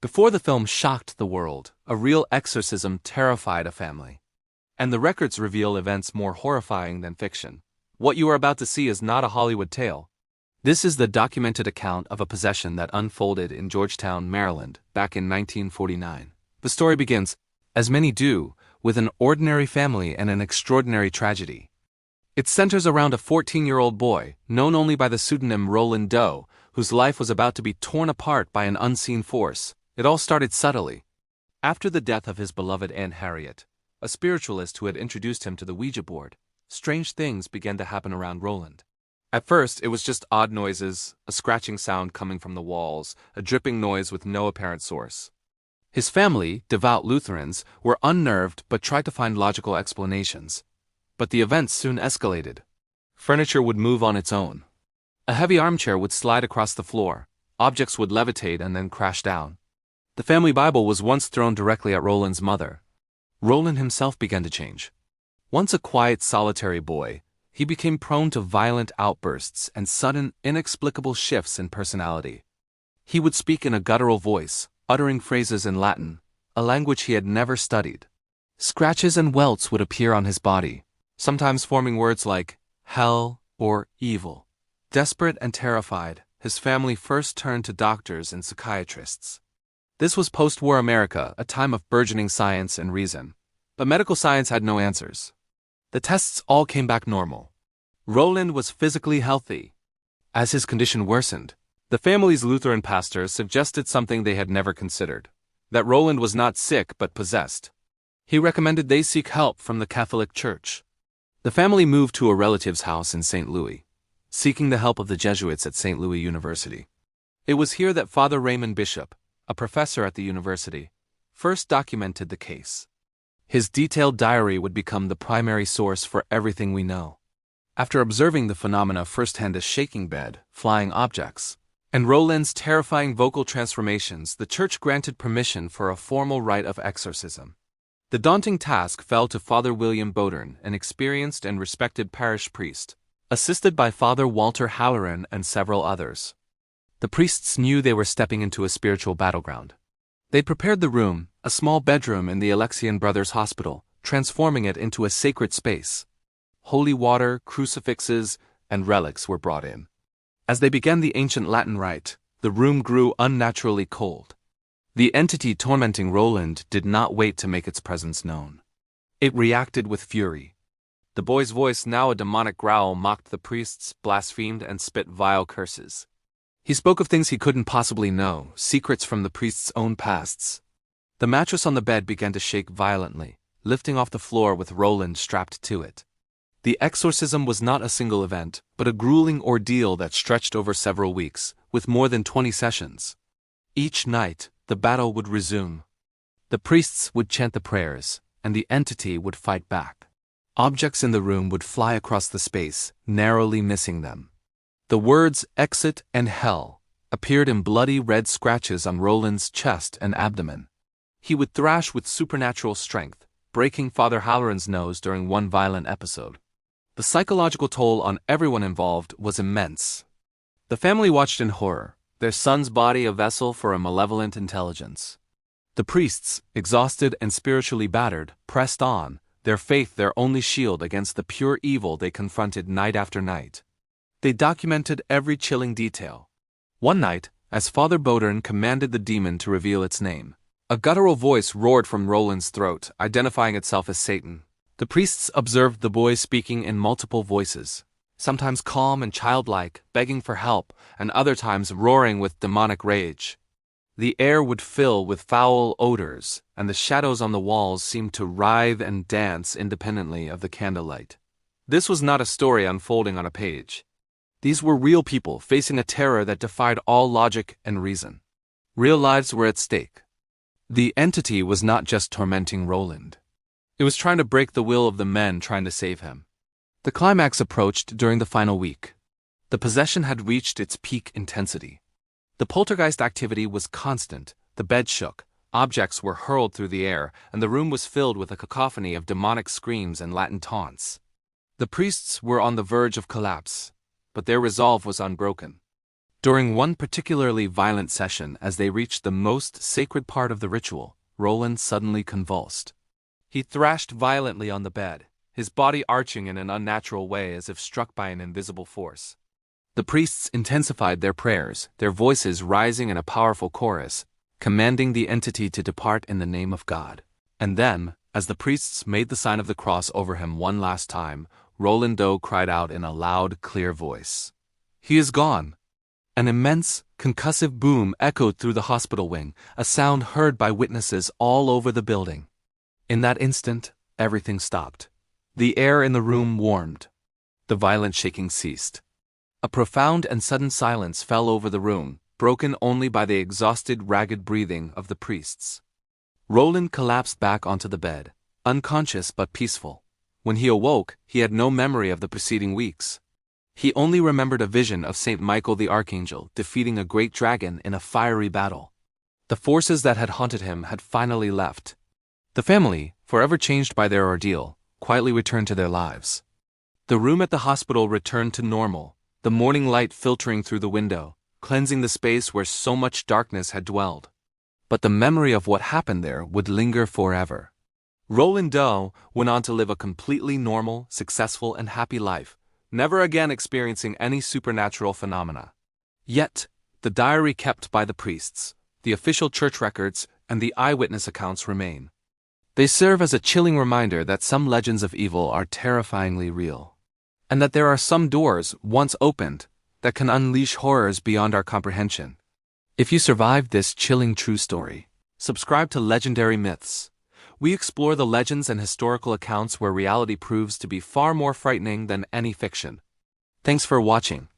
Before the film shocked the world, a real exorcism terrified a family. And the records reveal events more horrifying than fiction. What you are about to see is not a Hollywood tale. This is the documented account of a possession that unfolded in Georgetown, Maryland, back in 1949. The story begins, as many do, with an ordinary family and an extraordinary tragedy. It centers around a 14-year-old boy, known only by the pseudonym Roland Doe, whose life was about to be torn apart by an unseen force. It all started subtly. After the death of his beloved Aunt Harriet, a spiritualist who had introduced him to the Ouija board, strange things began to happen around Roland. At first, it was just odd noises, a scratching sound coming from the walls, a dripping noise with no apparent source. His family, devout Lutherans, were unnerved but tried to find logical explanations. But the events soon escalated. Furniture would move on its own. A heavy armchair would slide across the floor. Objects would levitate and then crash down. The family Bible was once thrown directly at Roland's mother. Roland himself began to change. Once a quiet, solitary boy, he became prone to violent outbursts and sudden, inexplicable shifts in personality. He would speak in a guttural voice, uttering phrases in Latin, a language he had never studied. Scratches and welts would appear on his body, sometimes forming words like hell or evil. Desperate and terrified, his family first turned to doctors and psychiatrists. This was post-war America, a time of burgeoning science and reason. But medical science had no answers. The tests all came back normal. Roland was physically healthy. As his condition worsened, the family's Lutheran pastor suggested something they had never considered, that Roland was not sick but possessed. He recommended they seek help from the Catholic Church. The family moved to a relative's house in St. Louis, seeking the help of the Jesuits at St. Louis University. It was here that Father Raymond Bishop, a professor at the university, first documented the case. His detailed diary would become the primary source for everything we know. After observing the phenomena firsthand, a shaking bed, flying objects, and Roland's terrifying vocal transformations, the church granted permission for a formal rite of exorcism. The daunting task fell to Father William Bodern, an experienced and respected parish priest, assisted by Father Walter Halloran and several others. The priests knew they were stepping into a spiritual battleground. They prepared the room, a small bedroom in the Alexian Brothers Hospital, transforming it into a sacred space. Holy water, crucifixes, and relics were brought in. As they began the ancient Latin rite, the room grew unnaturally cold. The entity tormenting Roland did not wait to make its presence known. It reacted with fury. The boy's voice, now a demonic growl, mocked the priests, blasphemed, and spit vile curses. He spoke of things he couldn't possibly know, secrets from the priest's own pasts. The mattress on the bed began to shake violently, lifting off the floor with Roland strapped to it. The exorcism was not a single event, but a grueling ordeal that stretched over several weeks, with more than 20 sessions. Each night, the battle would resume. The priests would chant the prayers, and the entity would fight back. Objects in the room would fly across the space, narrowly missing them. The words exit and hell appeared in bloody red scratches on Roland's chest and abdomen. He would thrash with supernatural strength, breaking Father Halloran's nose during one violent episode. The psychological toll on everyone involved was immense. The family watched in horror, their son's body a vessel for a malevolent intelligence. The priests, exhausted and spiritually battered, pressed on, their faith their only shield against the pure evil they confronted night after night. They documented every chilling detail. One night, as Father Bodern commanded the demon to reveal its name, a guttural voice roared from Roland's throat, identifying itself as Satan. The priests observed the boy speaking in multiple voices, sometimes calm and childlike, begging for help, and other times roaring with demonic rage. The air would fill with foul odors, and the shadows on the walls seemed to writhe and dance independently of the candlelight. This was not a story unfolding on a page. These were real people facing a terror that defied all logic and reason. Real lives were at stake. The entity was not just tormenting Roland. It was trying to break the will of the men trying to save him. The climax approached during the final week. The possession had reached its peak intensity. The poltergeist activity was constant, the bed shook, objects were hurled through the air, and the room was filled with a cacophony of demonic screams and Latin taunts. The priests were on the verge of collapse, but their resolve was unbroken. During one particularly violent session, as they reached the most sacred part of the ritual, Roland suddenly convulsed. He thrashed violently on the bed, his body arching in an unnatural way as if struck by an invisible force. The priests intensified their prayers, their voices rising in a powerful chorus, commanding the entity to depart in the name of God. And then, as the priests made the sign of the cross over him one last time, Roland Doe cried out in a loud, clear voice, "He is gone!" An immense, concussive boom echoed through the hospital wing, a sound heard by witnesses all over the building. In that instant, everything stopped. The air in the room warmed. The violent shaking ceased. A profound and sudden silence fell over the room, broken only by the exhausted, ragged breathing of the priests. Roland collapsed back onto the bed, unconscious but peaceful. When he awoke, he had no memory of the preceding weeks. He only remembered a vision of Saint Michael the Archangel defeating a great dragon in a fiery battle. The forces that had haunted him had finally left. The family, forever changed by their ordeal, quietly returned to their lives. The room at the hospital returned to normal, the morning light filtering through the window, cleansing the space where so much darkness had dwelled. But the memory of what happened there would linger forever. Roland Doe went on to live a completely normal, successful, and happy life, never again experiencing any supernatural phenomena. Yet, the diary kept by the priests, the official church records, and the eyewitness accounts remain. They serve as a chilling reminder that some legends of evil are terrifyingly real, and that there are some doors, once opened, that can unleash horrors beyond our comprehension. If you survived this chilling true story, subscribe to Legendary Myths. We explore the legends and historical accounts where reality proves to be far more frightening than any fiction. Thanks for watching.